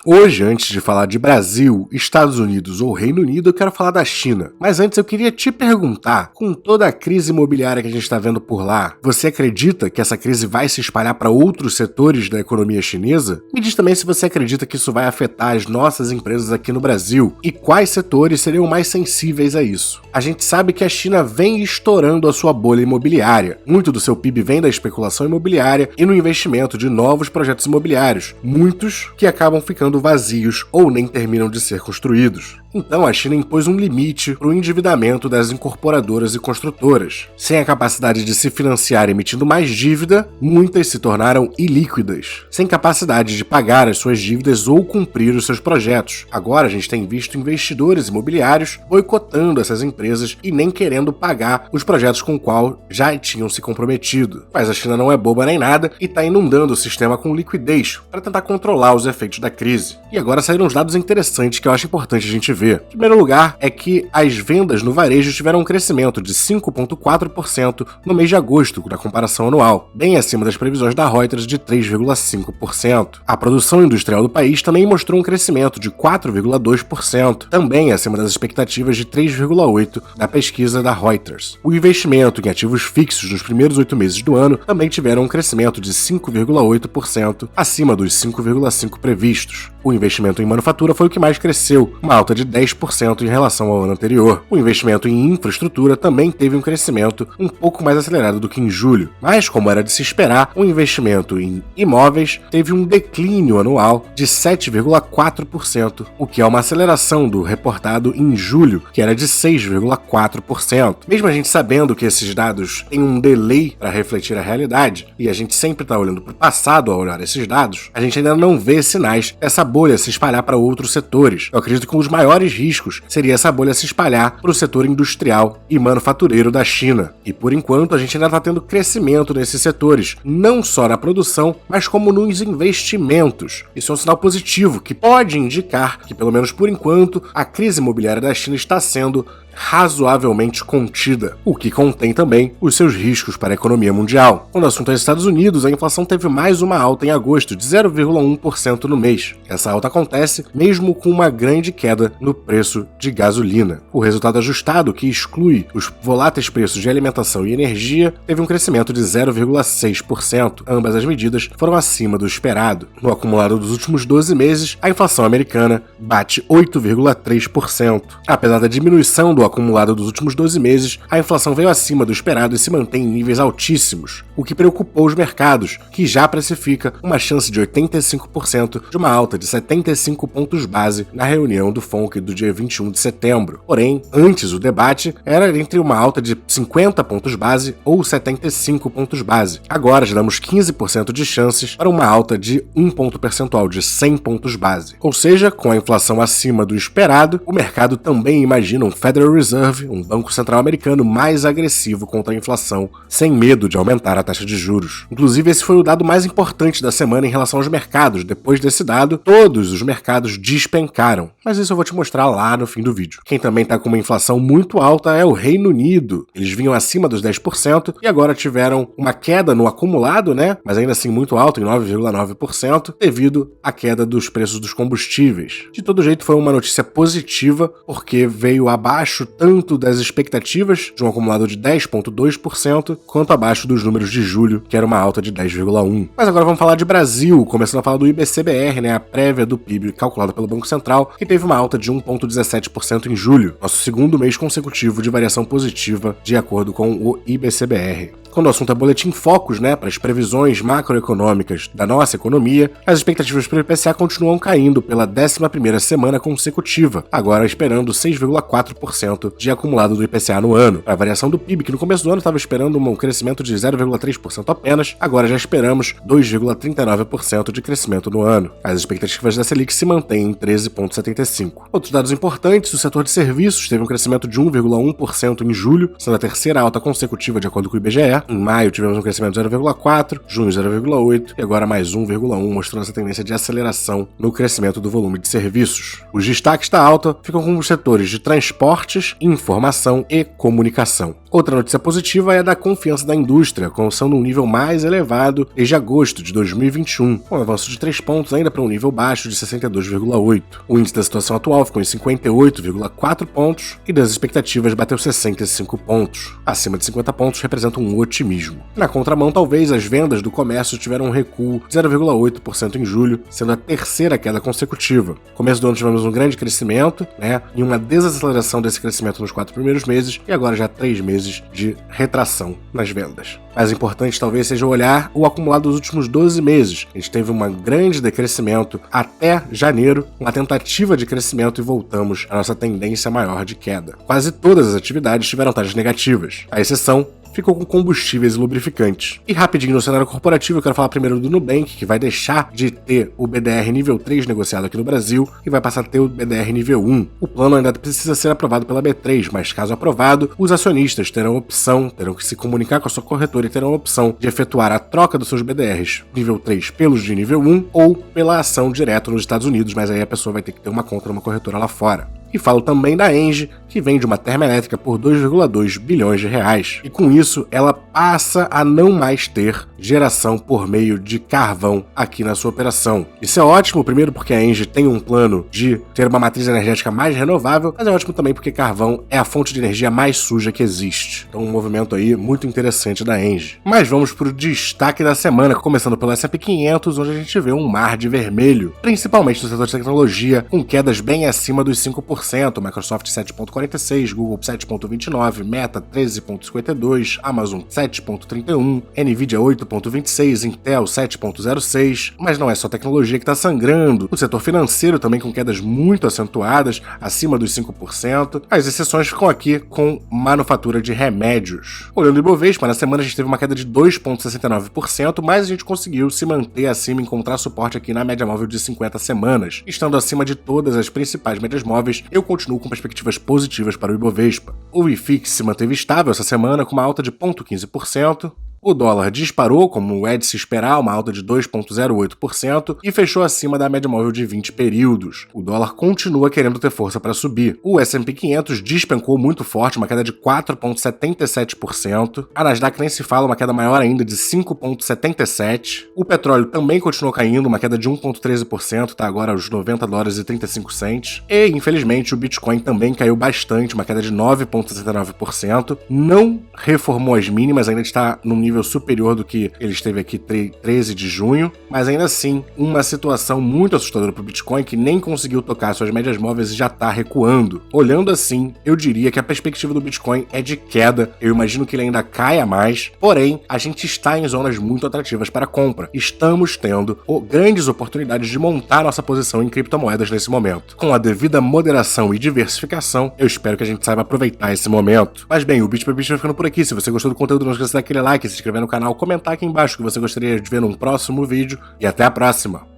Hoje, antes de falar de Brasil, Estados Unidos ou Reino Unido, eu quero falar da China. Mas antes eu queria te perguntar, com toda a crise imobiliária que a gente está vendo por lá, você acredita que essa crise vai se espalhar para outros setores da economia chinesa? Me diz também se você acredita que isso vai afetar as nossas empresas aqui no Brasil e quais setores seriam mais sensíveis a isso. A gente sabe que a China vem estourando a sua bolha imobiliária. Muito do seu PIB vem da especulação imobiliária e no investimento de novos projetos imobiliários, muitos que acabam ficando vazios ou nem terminam de ser construídos. Então a China impôs um limite para o endividamento das incorporadoras e construtoras. Sem a capacidade de se financiar emitindo mais dívida, muitas se tornaram ilíquidas, sem capacidade de pagar as suas dívidas ou cumprir os seus projetos. Agora a gente tem visto investidores imobiliários boicotando essas empresas e nem querendo pagar os projetos com o qual já tinham se comprometido. Mas a China não é boba nem nada e está inundando o sistema com liquidez para tentar controlar os efeitos da crise. E agora saíram uns dados interessantes que eu acho importante a gente ver. Em primeiro lugar, é que as vendas no varejo tiveram um crescimento de 5,4% no mês de agosto, na comparação anual, bem acima das previsões da Reuters de 3,5%. A produção industrial do país também mostrou um crescimento de 4,2%, também acima das expectativas de 3,8% da pesquisa da Reuters. O investimento em ativos fixos nos primeiros 8 meses do ano também tiveram um crescimento de 5,8%, acima dos 5,5% previstos. O investimento em manufatura foi o que mais cresceu, uma alta de 10% em relação ao ano anterior. O investimento em infraestrutura também teve um crescimento um pouco mais acelerado do que em julho, mas como era de se esperar, o investimento em imóveis teve um declínio anual de 7,4%, o que é uma aceleração do reportado em julho, que era de 6,4%. Mesmo a gente sabendo que esses dados têm um delay para refletir a realidade, e a gente sempre está olhando para o passado ao olhar esses dados, a gente ainda não vê sinais dessa bolha se espalhar para outros setores. Eu acredito que um dos maiores riscos seria essa bolha se espalhar para o setor industrial e manufatureiro da China. E por enquanto a gente ainda está tendo crescimento nesses setores, não só na produção, mas como nos investimentos. Isso é um sinal positivo que pode indicar que, pelo menos por enquanto, a crise imobiliária da China está sendo razoavelmente contida, o que contém também os seus riscos para a economia mundial. Quando o assunto é Estados Unidos, a inflação teve mais uma alta em agosto de 0,1% no mês. Essa alta acontece mesmo com uma grande queda no preço de gasolina. O resultado ajustado, que exclui os voláteis preços de alimentação e energia, teve um crescimento de 0,6%. Ambas as medidas foram acima do esperado. No acumulado dos últimos 12 meses, a inflação americana bate 8,3%. Apesar da diminuição do acumulado dos últimos 12 meses, a inflação veio acima do esperado e se mantém em níveis altíssimos, o que preocupou os mercados, que já precifica uma chance de 85% de uma alta de 75 pontos base na reunião do FONC do dia 21 de setembro. Porém, antes o debate era entre uma alta de 50 pontos base ou 75 pontos base. Agora já damos 15% de chances para uma alta de 1 ponto percentual de 100 pontos base. Ou seja, com a inflação acima do esperado, o mercado também imagina um Federal Reserve, um banco central americano mais agressivo contra a inflação, sem medo de aumentar a taxa de juros. Inclusive, esse foi o dado mais importante da semana em relação aos mercados. Depois desse dado, todos os mercados despencaram. Mas isso eu vou te mostrar lá no fim do vídeo. Quem também está com uma inflação muito alta é o Reino Unido. Eles vinham acima dos 10% e agora tiveram uma queda no acumulado, mas ainda assim muito alto, em 9,9%, devido à queda dos preços dos combustíveis. De todo jeito, foi uma notícia positiva, porque veio abaixo tanto das expectativas, de um acumulado de 10,2%, quanto abaixo dos números de julho, que era uma alta de 10,1%. Mas agora vamos falar de Brasil, começando a falar do IBCBR, a prévia do PIB calculada pelo Banco Central, que teve uma alta de 1,17% em julho, nosso segundo mês consecutivo de variação positiva, de acordo com o IBCBR. Quando o assunto é boletim focos, para as previsões macroeconômicas da nossa economia, as expectativas para o IPCA continuam caindo pela 11ª semana consecutiva, agora esperando 6,4% de acumulado do IPCA no ano. A variação do PIB, que no começo do ano estava esperando um crescimento de 0,3% apenas, agora já esperamos 2,39% de crescimento no ano. As expectativas da Selic se mantêm em 13,75%. Outros dados importantes, o setor de serviços teve um crescimento de 1,1% em julho, sendo a terceira alta consecutiva de acordo com o IBGE. né? Em maio tivemos um crescimento de 0,4, junho 0,8 e agora mais 1,1, mostrando essa tendência de aceleração no crescimento do volume de serviços. Os destaques da alta ficam com os setores de transportes, informação e comunicação. Outra notícia positiva é a da confiança da indústria, alcançando um nível mais elevado desde agosto de 2021, com um avanço de 3 pontos ainda para um nível baixo de 62,8. O índice da situação atual ficou em 58,4 pontos e das expectativas bateu 65 pontos. Acima de 50 pontos representa um otimismo. Na contramão, talvez as vendas do comércio tiveram um recuo de 0,8% em julho, sendo a terceira queda consecutiva. No começo do ano tivemos um grande crescimento, e uma desaceleração desse crescimento nos 4 primeiros meses e agora já 3 meses de retração nas vendas. Mais importante talvez seja olhar o acumulado dos últimos 12 meses. A gente teve um grande decrescimento até janeiro, uma tentativa de crescimento e voltamos à nossa tendência maior de queda. Quase todas as atividades tiveram taxas negativas. A exceção ficou com combustíveis e lubrificantes. E rapidinho no cenário corporativo, eu quero falar primeiro do Nubank, que vai deixar de ter o BDR nível 3 negociado aqui no Brasil e vai passar a ter o BDR nível 1. O plano ainda precisa ser aprovado pela B3, mas caso aprovado, os acionistas terão que se comunicar com a sua corretora e terão a opção de efetuar a troca dos seus BDRs nível 3 pelos de nível 1 ou pela ação direto nos Estados Unidos, mas aí a pessoa vai ter que ter uma conta numa corretora lá fora. E falo também da Engie, que vende uma termoelétrica por 2,2 bilhões de reais. E com isso, ela passa a não mais ter geração por meio de carvão aqui na sua operação. Isso é ótimo, primeiro porque a Engie tem um plano de ter uma matriz energética mais renovável, mas é ótimo também porque carvão é a fonte de energia mais suja que existe. Então um movimento aí muito interessante da Engie. Mas vamos para o destaque da semana, começando pelo S&P 500, onde a gente vê um mar de vermelho, principalmente no setor de tecnologia, com quedas bem acima dos 5%. Microsoft 7,46%, Google 7,29%, Meta 13,52%, Amazon 7,31%, Nvidia 8,26%, Intel 7,06%, mas não é só tecnologia que está sangrando. O setor financeiro também com quedas muito acentuadas, acima dos 5%. As exceções ficam aqui com manufatura de remédios. Olhando o Ibovespa, na semana a gente teve uma queda de 2,69%, mas a gente conseguiu se manter acima e encontrar suporte aqui na média móvel de 50 semanas. Estando acima de todas as principais médias móveis, eu continuo com perspectivas positivas para o Ibovespa. O IFIX se manteve estável essa semana com uma alta de 0,15%. O dólar disparou, como é de se esperar, uma alta de 2,08% e fechou acima da média móvel de 20 períodos. O dólar continua querendo ter força para subir. O S&P 500 despencou muito forte, uma queda de 4,77%. A Nasdaq nem se fala, uma queda maior ainda de 5,77%. O petróleo também continuou caindo, uma queda de 1,13%, está agora aos $90,35. E, infelizmente, o Bitcoin também caiu bastante, uma queda de 9,69%. Não reformou as mínimas, ainda está num nível superior do que ele esteve aqui 13 de junho, mas ainda assim, uma situação muito assustadora para o Bitcoin, que nem conseguiu tocar suas médias móveis e já está recuando. Olhando assim, eu diria que a perspectiva do Bitcoin é de queda, eu imagino que ele ainda caia mais, porém, a gente está em zonas muito atrativas para compra. Estamos tendo grandes oportunidades de montar nossa posição em criptomoedas nesse momento. Com a devida moderação e diversificação, eu espero que a gente saiba aproveitar esse momento. Mas bem, o Bit by Bit vai ficando por aqui. Se você gostou do conteúdo, não esqueça daquele like, se inscrever no canal, comentar aqui embaixo o que você gostaria de ver num próximo vídeo e até a próxima!